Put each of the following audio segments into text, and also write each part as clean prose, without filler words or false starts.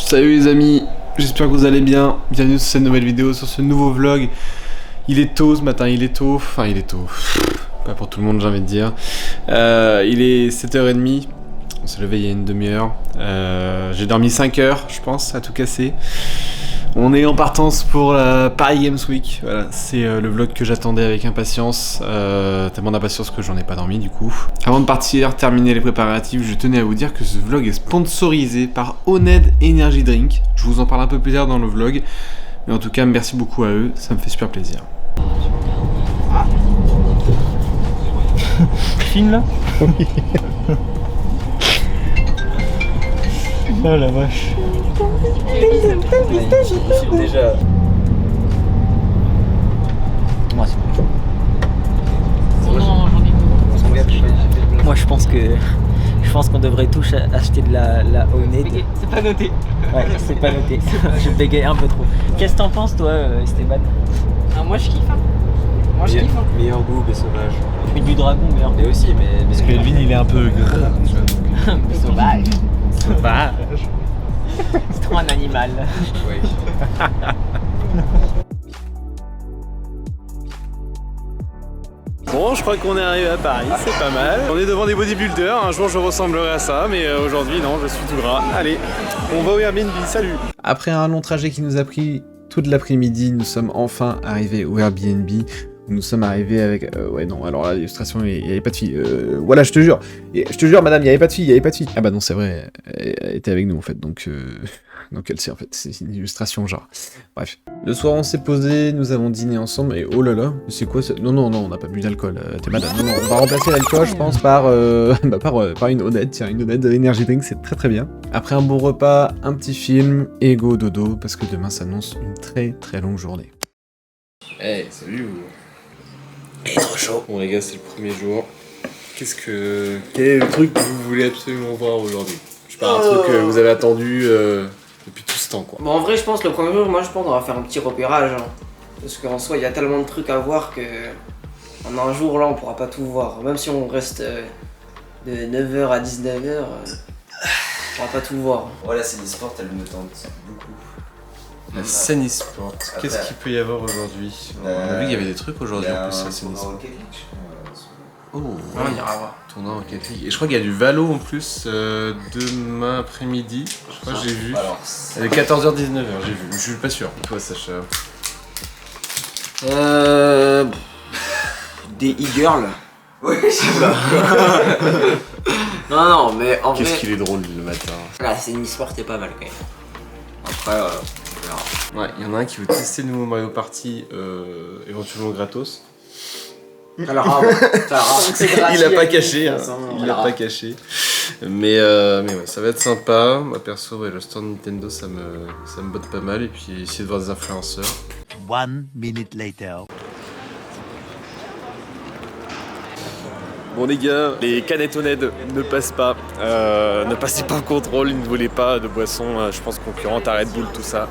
Salut les amis, j'espère que vous allez bien. Bienvenue sur cette nouvelle vidéo, sur ce nouveau vlog. Il est tôt ce matin, enfin il est tôt, pas pour tout le monde j'ai envie de dire. Il est 7h30, on s'est levé il y a une demi-heure. J'ai dormi 5 heures je pense, à tout casser. On est en partance pour la Paris Games Week, voilà, c'est le vlog que j'attendais avec impatience, tellement d'impatience que j'en ai pas dormi du coup. Avant de partir, terminer les préparatifs, je tenais à vous dire que ce vlog est sponsorisé par Oned Energy Drink. Je vous en parle un peu plus tard dans le vlog, mais en tout cas merci beaucoup à eux, ça me fait super plaisir. Film là? Oui. Oh la vache. Déjà. Moi c'est bon. Moi je pense qu'on devrait tous acheter de la Oned. C'est pas noté. Ouais, c'est pas noté. Je bégaye un peu trop. Qu'est-ce que t'en penses toi, Esteban? Ah, moi je kiffe. Hein. Moi je kiffe. Hein. Meilleur goût, mais sauvage. Mais du dragon, meilleur. Mais aussi, mais Parce que Elvin il est un peu gras. Sauvage. Sauvage. C'est trop un animal. ouais. Bon, je crois qu'on est arrivé à Paris, c'est pas mal. On est devant des bodybuilders, un jour je ressemblerai à ça, mais aujourd'hui non, je suis tout gras. Allez, on va au Airbnb, salut. Après un long trajet qui nous a pris toute l'après-midi, nous sommes enfin arrivés au Airbnb. Nous sommes arrivés avec... ouais non, alors là, l'illustration, il n'y avait pas de fille. Voilà, je te jure, madame, il n'y avait pas de fille, Ah bah non, c'est vrai, elle était avec nous en fait, donc elle sait en fait, c'est une illustration genre. Bref. Le soir, on s'est posé, nous avons dîné ensemble, et oh là là, c'est quoi ça? Non, on n'a pas bu d'alcool, t'es malade. Non, on va remplacer l'alcool, je pense, par une Oned, tiens, une Oned Energy Drink, c'est très très bien. Après un bon repas, un petit film, et go dodo, parce que demain s'annonce une très très longue journée. Hey, salut vous. Il est trop chaud. Bon les gars, c'est le premier jour. Quel est le truc que vous voulez absolument voir aujourd'hui? Je sais pas, un truc que vous avez attendu depuis tout ce temps quoi. Bon, en vrai, je pense le premier jour, on va faire un petit repérage. Hein. Parce qu'en soi, il y a tellement de trucs à voir que. En un jour là, on pourra pas tout voir. Même si on reste de 9h à 19h, on pourra pas tout voir. Voilà, c'est l'e-sport, elle me tente beaucoup. La scène e-sport, qu'est-ce qu'il peut y avoir aujourd'hui? On a vu qu'il y avait des trucs aujourd'hui en plus, la scène e-sport. Oh, Ouais, on ira voir. Tournoi en Rocket League. Et je crois qu'il y a du Valo en plus demain après-midi. Je crois que j'ai vu. Alors, Elle est 14h-19h, j'ai vu. Je suis pas sûr. Toi, Sacha. Des e-girls. oui, c'est ça. Non, mais en vrai. Qu'est-ce qu'il est drôle le matin. La scène e-sport est pas mal quand même. Après, on verra. Ouais, il y en a un qui veut tester le nouveau Mario Party éventuellement gratos. Alors, Il a pas caché, hein. Il l'a pas caché. Mais ouais, ça va être sympa. Moi perso, ouais, le stand Nintendo ça me botte pas mal. Et puis essayer de voir des influenceurs. 1 minute later. Bon les gars, les canettes Oned ne passent pas. Ne passez pas le contrôle, ne volez pas de boissons, je pense concurrentes à Red Bull, tout ça.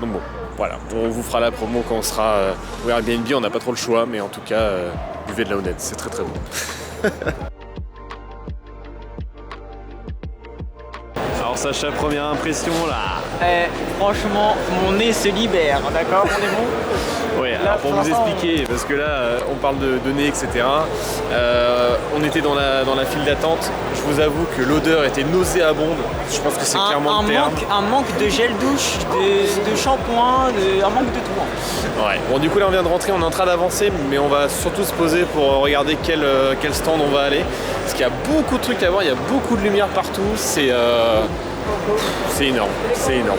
Donc bon, voilà, on vous fera la promo quand on sera au Airbnb, on n'a pas trop le choix, mais en tout cas, buvez de la Oned, c'est très très bon. Alors Sacha, première impression là. Franchement, mon nez se libère, d'accord? On est bon? Ouais, alors pour vous expliquer, parce que là on parle de nez, etc. On était dans la file d'attente. Je vous avoue que l'odeur était nauséabonde. Je pense que c'est clairement le terme. Un manque de gel douche, de shampoing, un manque de tout. Ouais. Bon, du coup là on vient de rentrer, on est en train d'avancer, mais on va surtout se poser pour regarder quel stand on va aller. Parce qu'il y a beaucoup de trucs à voir, il y a beaucoup de lumière partout. C'est énorme, c'est énorme.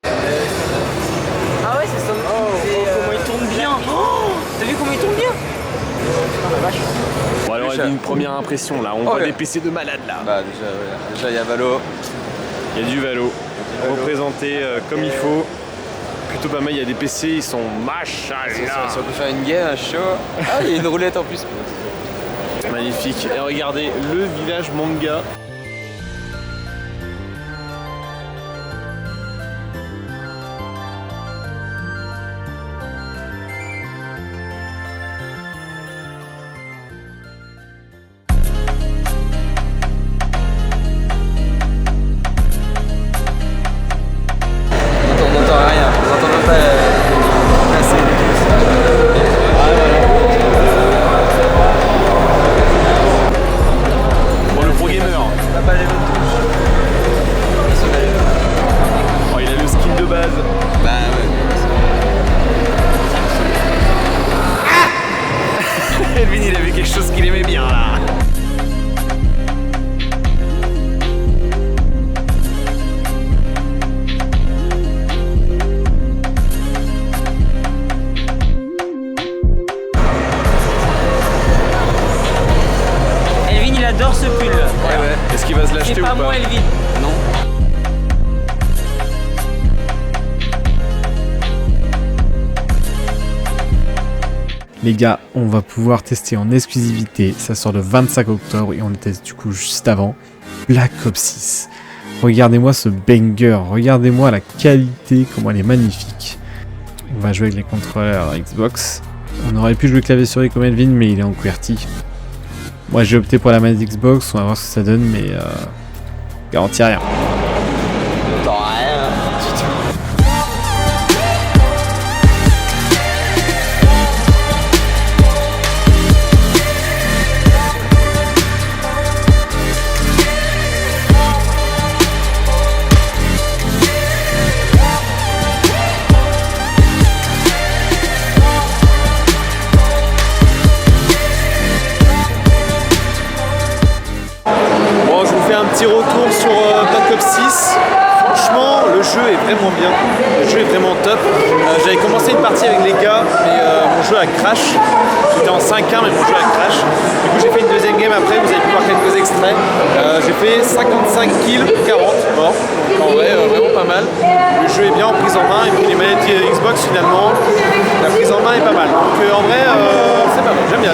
Ah ouais, c'est ça. Comment il tourne bien. Oh, t'as vu comment il tourne bien? Putain, la vache. Bon alors une première impression là, on voit des PC de malades là. Bah déjà il y a Valo. Il y a du Valo, représenté comme il faut. Plutôt pas mal, il y a des PC, ils sont machallah. Si on peut faire une game, chaud. Ah, il y a une roulette en plus. Magnifique. Et regardez le village manga. quelque chose qu'il aimait bien là. Elvin il adore ce pull. Ouais. Est-ce qu'il va se l'acheter C'est ou pas pas? moi Elvin. Non. Les gars, on va pouvoir tester en exclusivité, ça sort le 25 octobre et on le teste du coup juste avant, Black Ops 6. Regardez-moi ce banger, regardez-moi la qualité, comment elle est magnifique. On va jouer avec les contrôleurs Xbox. On aurait pu jouer clavier souris comme Elvin, mais il est en QWERTY. Moi j'ai opté pour la manette Xbox, on va voir ce que ça donne, mais garantie rien. Un petit retour sur Black Ops 6. Franchement, le jeu est vraiment bien. Le jeu est vraiment top. J'avais commencé une partie avec les gars, mais mon jeu a crash. J'étais en 5-1, mais mon jeu a crash. Du coup, j'ai fait une deuxième game après. Vous avez pu voir quelques extraits. J'ai fait 55 kills, 40 morts. En vrai, vraiment pas mal. Le jeu est bien en prise en main. Et puis les manettes Xbox, finalement, la prise en main est pas mal. Donc en vrai, c'est pas mal. J'aime bien.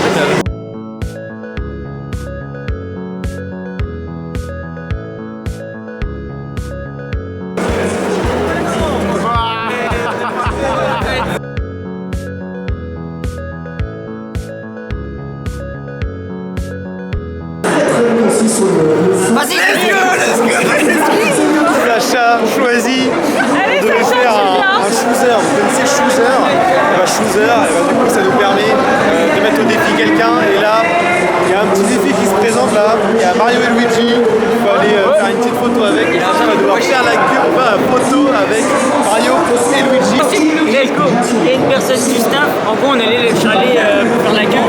Vas-y, Sacha choisit de faire un chooser. Vous connaissez le chooser? Chooser, du coup ça nous permet de mettre au défi quelqu'un. Et là, il y a un petit défi qui se présente là. Il y a Mario et Luigi. Il faut aller faire une petite photo avec. Et on va devoir faire la photo avec Mario et Luigi. let's go. Il y a une personne du staff, en gros on allait pour faire la queue.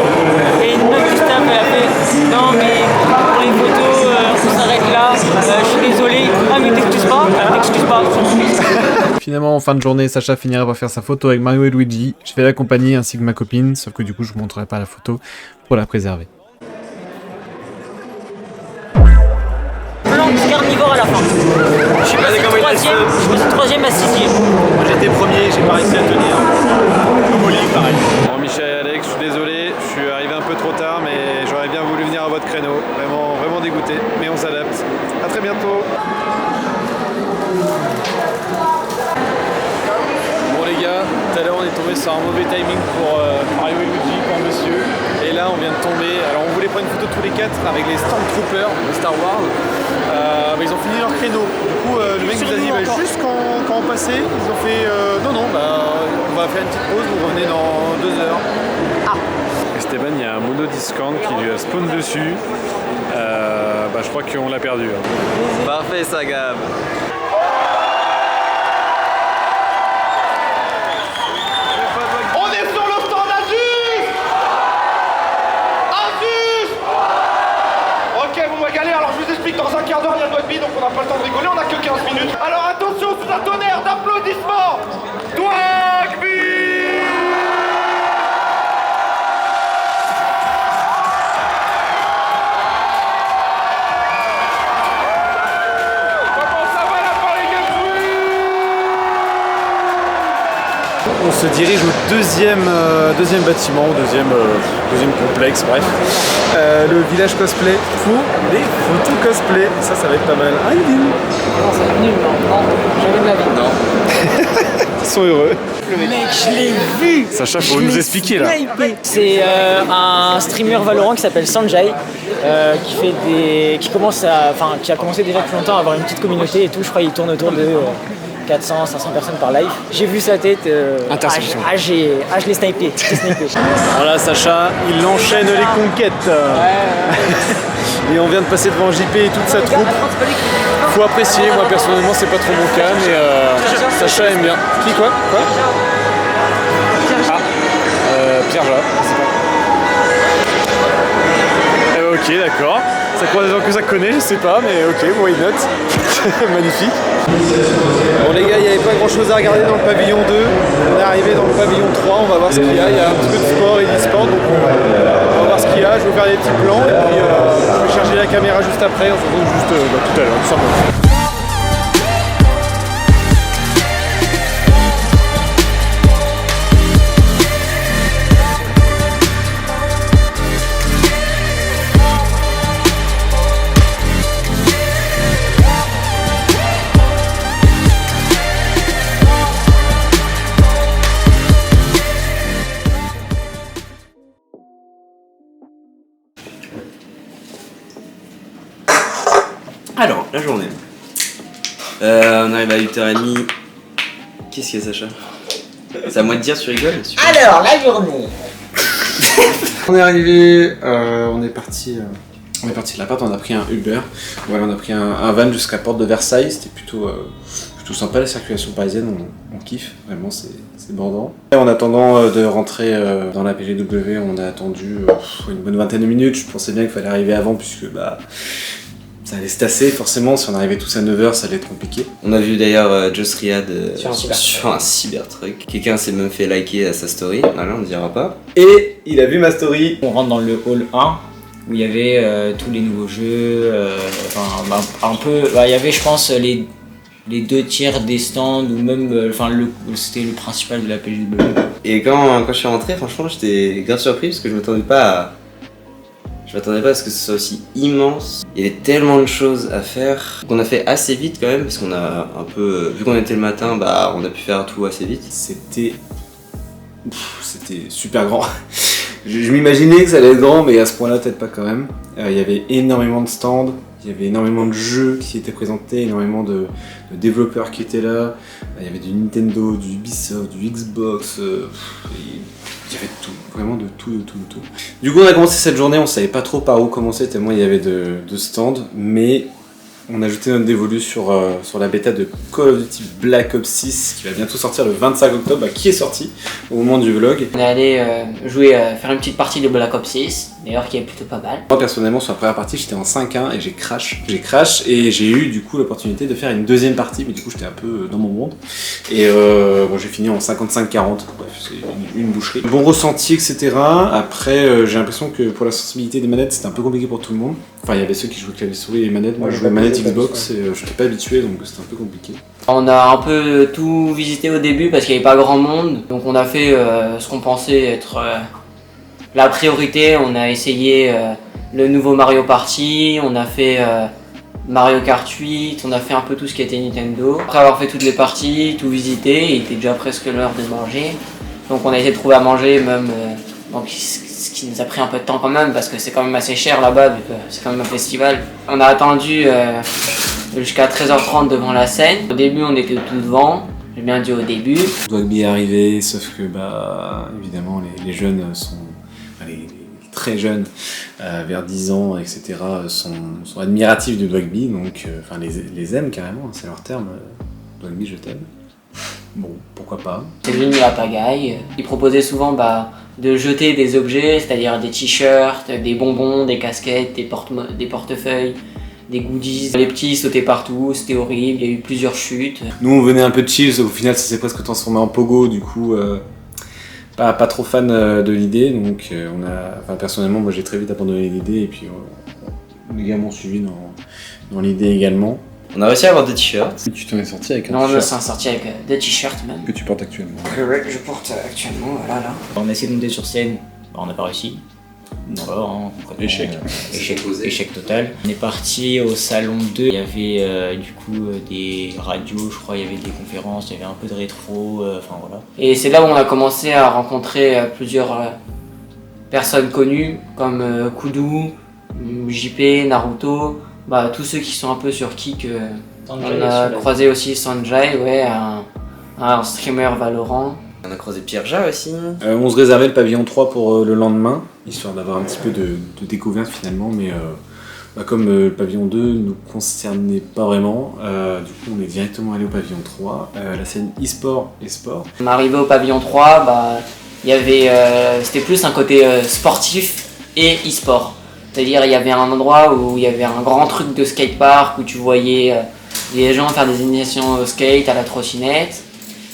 Et une meuf du staff elle a fait non mais pour les photos on s'arrête là, je suis désolé. Ah mais t'excuses pas, Finalement, en fin de journée, Sacha finira par faire sa photo avec Mario et Luigi. Je vais l'accompagner ainsi que ma copine, sauf que du coup, je vous montrerai pas la photo pour la préserver. Blanc carnivore à la fin. Je suis passé troisième à sixième. Moi j'étais premier, j'ai pas réussi à tenir. Homolique pareil. Bon, Michel et Alex, je suis désolé, je suis arrivé un peu trop tard, mais j'aurais bien voulu venir à votre créneau. Vraiment dégoûté, mais on s'adapte. A très bientôt. Bon les gars, tout à l'heure on est tombé sur un mauvais timing pour Mario et Luigi, pour monsieur. Et là on vient de tomber, alors on voulait prendre une photo tous les quatre avec les Stormtroopers de Star Wars. Ils ont fini leur créneau. Du coup le mec nous a dit juste quand on passait, ils ont fait non, on va faire une petite pause, vous revenez dans 2 heures. Esteban, il y a un mono Discord qui lui a spawn dessus. Je crois qu'on l'a perdu. Parfait ça, Gab. On est sur le stand Asus! Asus! Ok, vous me galez, alors je vous explique, dans un quart d'heure il y a le rugby, donc on n'a pas le temps de rigoler, on a que 15 minutes. Alors attention, sous un tonnerre d'applaudissements! Rugby! On se dirige au deuxième bâtiment, deuxième complexe, bref. Le village cosplay pour les photos cosplay. Ça va être pas mal. Ah, il est où? Non, ça va être nul, non, jamais de la vie. Non. Ils sont heureux. Mec, je l'ai vu. Sacha, faut nous expliquer là. C'est un streamer Valorant qui s'appelle Sanjay, qui a commencé déjà depuis longtemps à avoir une petite communauté et tout. Je crois qu'il tourne autour de 400, 500 personnes par live. J'ai vu sa tête. Interception. Je l'ai snipé. Voilà, Sacha, il enchaîne les conquêtes. Et on vient de passer devant JP et toute sa troupe. Faut apprécier, moi personnellement c'est pas trop mon cas, mais Sacha aime bien. Qui quoi? Pierre Jat, je sais pas. Ok, d'accord. Ça croit des gens que ça connaît, je sais pas, mais ok, why not. Magnifique. Bon les gars, il n'y avait pas grand chose à regarder dans le pavillon 2. On est arrivé dans le pavillon 3, on va voir ce qu'il y a. Il y a un petit peu de sport et d'e-sport, donc on va voir ce qu'il y a. Je vais faire des petits plans et puis je vais charger la caméra juste après. On se retrouve juste tout à l'heure, tout simplement. Alors, la journée. On arrive à 8h30. Qu'est-ce qu'il y a, Sacha? C'est à moi de dire, tu rigoles? Alors, la journée. On est arrivé, on est parti de l'appart, on a pris un Uber. Voilà, on a pris un van jusqu'à la porte de Versailles. C'était plutôt sympa la circulation parisienne, on kiffe, vraiment c'est bordant. Et en attendant de rentrer dans la PGW, on a attendu une bonne vingtaine de minutes. Je pensais bien qu'il fallait arriver avant puisque ça allait se tasser, forcément, si on arrivait tous à 9h, ça allait être compliqué. On a vu d'ailleurs Joss Riyad sur un cybertruck. Quelqu'un s'est même fait liker à sa story, voilà, on ne dira pas. Et il a vu ma story. On rentre dans le hall 1 où il y avait tous les nouveaux jeux, il y avait je pense les 2 tiers des stands ou même c'était le principal de la PGW. Et quand je suis rentré, franchement, j'étais grave surpris parce que je m'attendais pas à ce que ce soit aussi immense. Il y avait tellement de choses à faire qu'on a fait assez vite quand même parce qu'on a un peu, vu qu'on était le matin, on a pu faire tout assez vite. C'était super grand. Je m'imaginais que ça allait être grand, mais à ce point-là peut-être pas quand même. Il y avait énormément de stands, il y avait énormément de jeux qui étaient présentés, énormément de développeurs qui étaient là. Il y avait du Nintendo, du Ubisoft, du Xbox. Il y avait tout, vraiment de tout. Du coup on a commencé cette journée, on savait pas trop par où commencer tellement il y avait de stands, mais on a jeté notre dévolu sur la bêta de Call of Duty Black Ops 6 qui va bientôt sortir le 25 octobre, qui est sorti au moment du vlog. On est allé faire une petite partie de Black Ops 6, d'ailleurs qui est plutôt pas mal. Moi personnellement sur la première partie j'étais en 5-1 et j'ai crash et j'ai eu du coup l'opportunité de faire une deuxième partie, mais du coup j'étais un peu dans mon monde. Et j'ai fini en 55-40, bref c'est une boucherie. Bon ressenti etc. Après j'ai l'impression que pour la sensibilité des manettes c'était un peu compliqué pour tout le monde. Enfin il y avait ceux qui jouaient clavier souris et manettes, moi je jouais manette Xbox et je n'étais pas habitué donc c'était un peu compliqué. On a un peu tout visité au début parce qu'il n'y avait pas grand monde, donc on a fait ce qu'on pensait être la priorité. On a essayé le nouveau Mario Party, on a fait Mario Kart 8, on a fait un peu tout ce qui était Nintendo. Après avoir fait toutes les parties, tout visité, il était déjà presque l'heure de manger. Donc on a essayé de trouver à manger même, ce qui nous a pris un peu de temps quand même parce que c'est quand même assez cher là-bas vu que c'est quand même un festival. On a attendu jusqu'à 13h30 devant la scène. Au début on était tout devant, j'ai bien dit au début. Dwagby est arrivé, sauf que évidemment les jeunes sont, les très jeunes, vers 10 ans etc. sont admiratifs de Dwagby, donc les aiment carrément, c'est leur terme, Dwagby je t'aime. Bon, pourquoi pas. C'est devenu la pagaille. Ils proposaient souvent de jeter des objets, c'est-à-dire des t-shirts, des bonbons, des casquettes, des portefeuilles, des goodies. Les petits sautaient partout, c'était horrible, il y a eu plusieurs chutes. Nous on venait un peu de chill, sauf qu'au final ça s'est presque transformé en pogo, du coup pas trop fan de l'idée, donc personnellement moi j'ai très vite abandonné l'idée et puis les gars m'ont suivi dans l'idée également. On a réussi à avoir des t-shirts. Et tu t'en es sorti avec un t-shirt. Non, on s'en est sorti avec des t-shirts même. Que tu portes actuellement. Ouais, je porte actuellement, voilà là. On a essayé de monter sur scène, on n'a pas réussi. Échec total. On est parti au salon 2, il y avait des radios, je crois, il y avait des conférences, il y avait un peu de rétro, voilà. Et c'est là où on a commencé à rencontrer plusieurs personnes connues comme Kudu, JP, Naruto, tous ceux qui sont un peu sur Kik. On a croisé aussi Sanjay, un streamer Valorant. On a croisé Pierre Ja aussi. On se réservait le pavillon 3 pour le lendemain, histoire d'avoir un petit peu de découverte finalement, mais comme le pavillon 2 ne nous concernait pas vraiment, du coup on est directement allé au pavillon 3, la scène e-sport et sport. On est arrivé au pavillon 3, il y avait, c'était plus un côté sportif et e-sport. C'est-à-dire il y avait un endroit où il y avait un grand truc de skatepark où tu voyais des gens faire des initiations au skate, à la trottinette.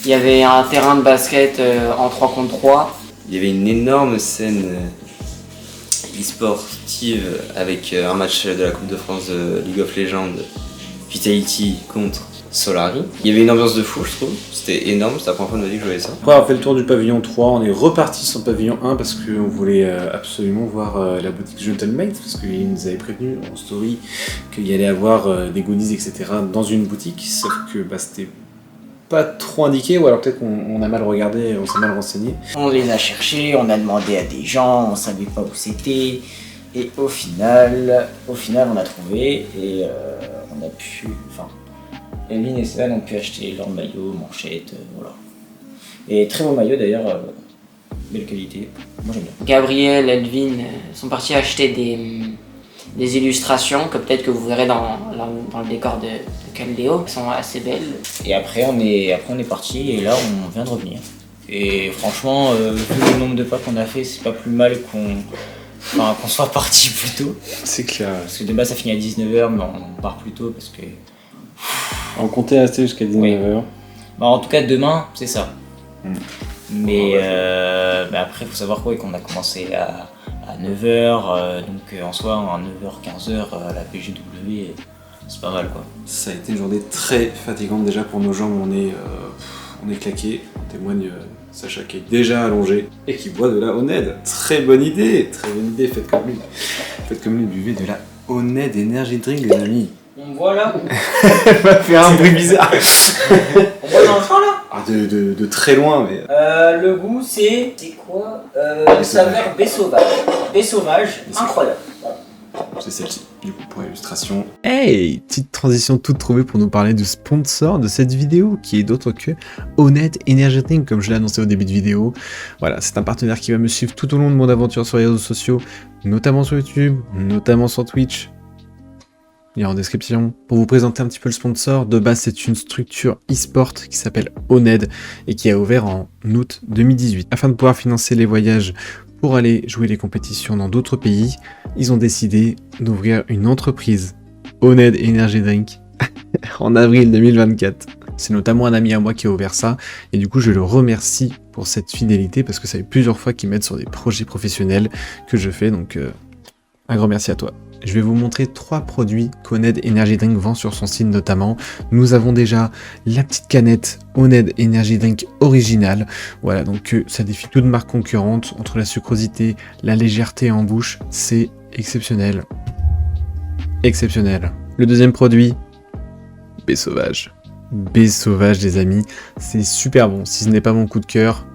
Il y avait un terrain de basket en 3 contre 3. Il y avait une énorme scène e-sportive avec un match de la Coupe de France de League of Legends, Vitality contre Solari. Il y avait une ambiance de fou, je trouve. C'était énorme, c'était la première fois de ma vie que je voyais ça. Après avoir fait le tour du pavillon 3, on est reparti sur le pavillon 1 parce qu'on voulait absolument voir la boutique Gentlemate, parce qu'il nous avait prévenu en story qu'il y allait avoir des goodies, etc. dans une boutique, sauf que c'était pas trop indiqué, ou alors peut-être qu'on a mal regardé, on s'est mal renseigné. On les a cherchés, on a demandé à des gens, on savait pas où c'était, et au final on a trouvé, et on a pu, Elvin et Sven ont pu acheter leur maillot, manchette, voilà. Et très beau maillot d'ailleurs, belle qualité, moi j'aime bien. Gabriel, Elvin sont partis acheter des illustrations que peut-être que vous verrez dans le décor de Caldeo, qui sont assez belles. Et après on est parti, et là on vient de revenir. Et franchement, vu le nombre de pas qu'on a fait, c'est pas plus mal qu'on soit parti plus tôt. C'est clair. Parce que de base ça finit à 19h, mais on part plus tôt parce que... On comptait rester jusqu'à 19h. Oui. En tout cas demain, c'est ça. Mais après il faut savoir qu'on a commencé à 9h, donc en soi à 9h, 15h à la PGW, c'est pas mal quoi. Ça a été une journée très fatigante déjà pour nos jambes, on est claqué, on témoigne Sacha qui est déjà allongé et qui boit de la Oned. Très bonne idée, faites comme lui, buvez de la Oned Energy Drink les amis. On voit là. Elle m'a fait un bruit bizarre. On voit dans le train là. De très loin mais... Le goût c'est quoi saveur baie sauvage. Baie sauvage, incroyable. C'est celle-ci, du coup, pour illustration. Hey, petite transition toute trouvée pour nous parler du sponsor de cette vidéo, qui est d'autre que Oned Energy Drink, comme je l'ai annoncé au début de vidéo. Voilà, c'est un partenaire qui va me suivre tout au long de mon aventure sur les réseaux sociaux, notamment sur YouTube, notamment sur Twitch. Il y a en description. Pour vous présenter un petit peu le sponsor, de base c'est une structure e-sport qui s'appelle Oned et qui a ouvert en août 2018. Afin de pouvoir financer les voyages pour aller jouer les compétitions dans d'autres pays, ils ont décidé d'ouvrir une entreprise, Oned Energy Drink, en avril 2024. C'est notamment un ami à moi qui a ouvert ça, et du coup je le remercie pour cette fidélité, parce que ça fait plusieurs fois qu'il m'aide sur des projets professionnels que je fais, donc un grand merci à toi. Je vais vous montrer 3 produits qu'Oned Energy Drink vend sur son site notamment. Nous avons déjà la petite canette Oned Energy Drink originale. Voilà, donc ça défie toute marque concurrente. Entre la sucrosité, la légèreté en bouche, c'est exceptionnel. Exceptionnel. Le deuxième produit, baie sauvage. Baie sauvage les amis, c'est super bon. Si ce n'est pas mon coup de cœur,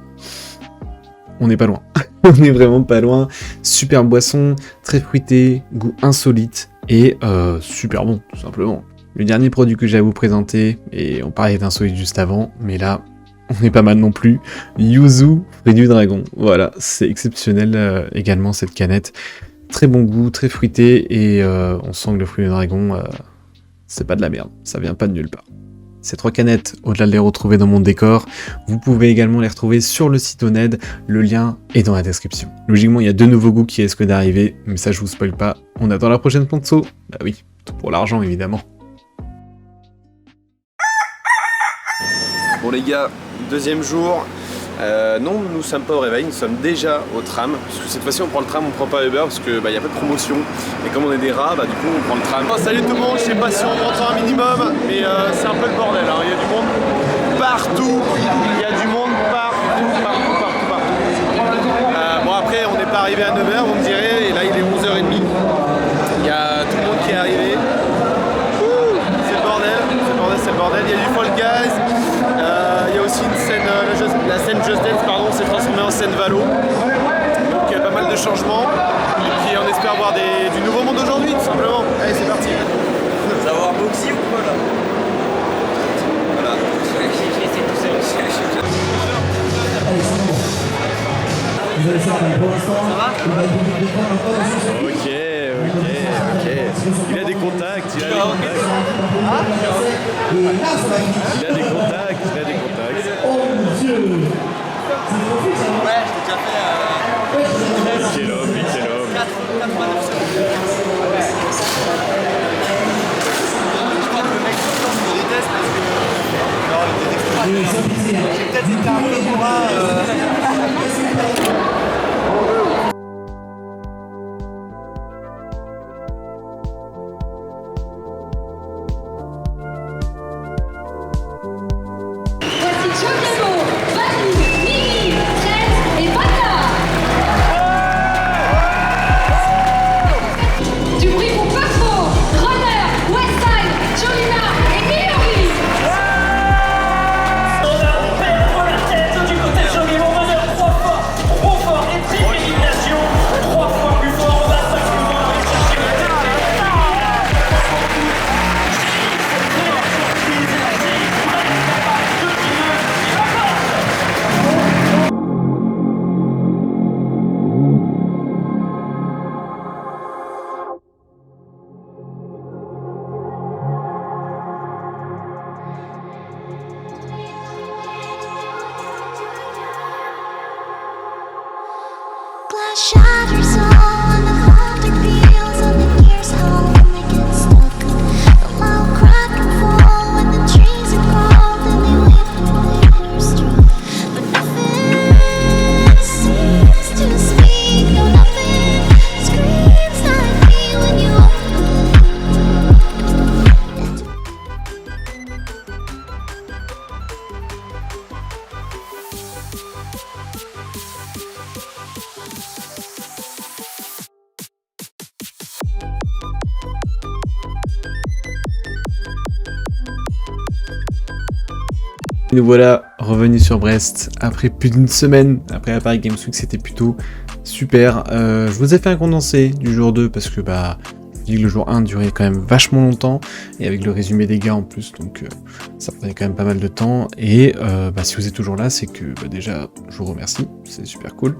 on n'est pas loin. On est vraiment pas loin. Super boisson, très fruité, goût insolite et super bon, tout simplement. Le dernier produit que j'ai à vous présenter, et on parlait d'insolite juste avant, mais là, on est pas mal non plus. Yuzu, fruit du dragon. Voilà, c'est exceptionnel également cette canette. Très bon goût, très fruité, et on sent que le fruit du dragon, c'est pas de la merde. Ça vient pas de nulle part. Ces 3 canettes, au-delà de les retrouver dans mon décor, vous pouvez également les retrouver sur le site Oned, le lien est dans la description. Logiquement, il y a 2 nouveaux goûts qui risquent d'arriver, mais ça je vous spoil pas, on attend la prochaine sponsor. Bah oui, tout pour l'argent évidemment. Bon les gars, deuxième jour. Non, nous ne sommes pas au réveil, nous sommes déjà au tram. Parce que cette fois-ci, on prend le tram, on prend pas Uber parce que n'y a pas de promotion. Et comme on est des rats, du coup, on prend le tram. Oh, salut tout le monde, je sais pas si on m'entend un minimum, mais c'est un peu le bordel. Hein. Il y a du monde partout. Il y a du monde partout. Bon, après, on n'est pas arrivé à 9h, vous me direz, et là, il est 11h30. Il y a tout le monde qui est arrivé. C'est le bordel, il y a du Fall Guys. Il y a aussi une scène, la scène Just Dance s'est transformée en scène Valo. Donc pas mal de changements. Et puis on espère voir du nouveau monde aujourd'hui tout simplement. Allez c'est parti. Ça va avoir boxy ou quoi là? Voilà. Ok. Il a des contacts. Il a des contacts. Oh mon Dieu! Ouais, je t'ai déjà fait. Quel homme. peut-être été un peu bourrin. Voici Chokemo, Bali, Mimi, Red et Bata. Du bruit pour Pasmo, Runner, Westside, Jolina et Hillary. On perd la tête du côté de Jolie, mon meneur 3 fois, trop fort et triple élimination, 3 fois plus fort, on va simplement aller chercher la tête. Glass shatters all and the thunder peals and the gears hum and they get stuck. The loud crack and fall when the trees are called and they wait for their struck. But nothing seems to speak, no nothing screams like me when you Nous voilà revenus sur Brest après plus d'une semaine. Après la Paris Games Week, c'était plutôt super. Je vous ai fait un condensé du jour 2 parce que je dis que le jour 1 durait quand même vachement longtemps et avec le résumé des gars en plus, donc ça prenait quand même pas mal de temps. Et si vous êtes toujours là, c'est que déjà je vous remercie, c'est super cool.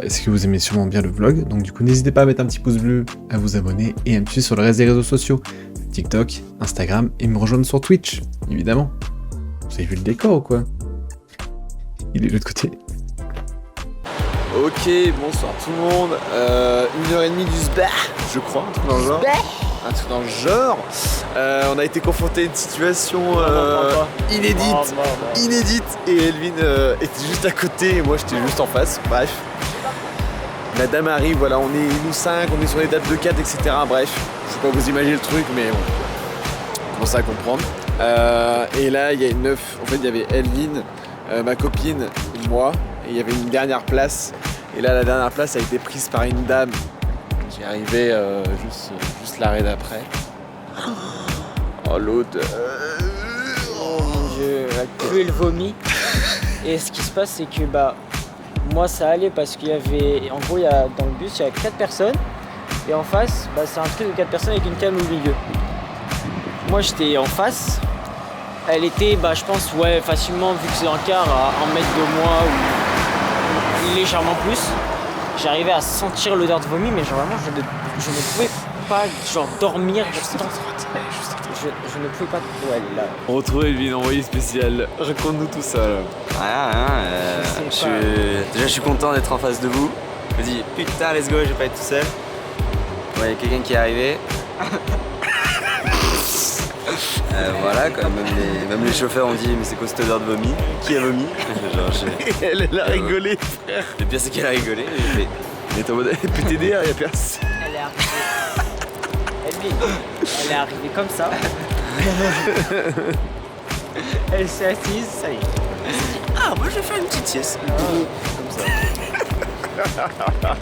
C'est que vous aimez sûrement bien le vlog, donc du coup n'hésitez pas à mettre un petit pouce bleu, à vous abonner et à me suivre sur le reste des réseaux sociaux, TikTok, Instagram et me rejoindre sur Twitch, évidemment. Vous avez vu le décor ou quoi? Il est de l'autre côté. Ok, bonsoir tout le monde. 1h30 du SBAH, je crois, un truc dans le genre. Un truc dans le genre. On a été confronté à une situation inédite et Elvin était juste à côté et moi j'étais juste en face. Bref. La dame arrive, voilà, on est nous 5, on est sur les dates de 4, etc. Bref, je sais pas vous imaginer le truc, mais on commence à comprendre. Et là, il y a une meuf, en fait, il y avait Elvin, ma copine, moi, et il y avait une dernière place. Et là, la dernière place a été prise par une dame. J'y arrivais juste l'arrêt d'après. Oh, l'odeur. Oh mon dieu, la queue et le vomi. Et ce qui se passe, c'est que moi ça allait parce qu'il y avait, en gros, dans le bus, il y avait 4 personnes. Et en face, c'est un truc de 4 personnes avec une cam au milieu. Moi j'étais en face, elle était je pense facilement, vu que c'est un quart, à 1 mètre de moi ou légèrement plus. J'arrivais à sentir l'odeur de vomi, mais vraiment je ne pouvais pas dormir. Je ne pouvais pas aller là. On retrouve Elvin, envoyé spécial. Raconte-nous tout ça là. Déjà je suis content d'être en face de vous. Je me dis putain let's go, je vais pas être tout seul. Il y a quelqu'un qui est arrivé. Voilà, quand même les chauffeurs ont dit mais c'est quoi cette odeur de vomi? Qui a vomi? Elle a rigolé, frère. Le pire c'est qu'elle a rigolé. Elle est en mode PTD, y'a personne. Elle est arrivée. Elle est arrivée comme ça. Elle s'est assise, ça y est. Elle s'est dit moi je vais faire une petite sieste. Comme ça.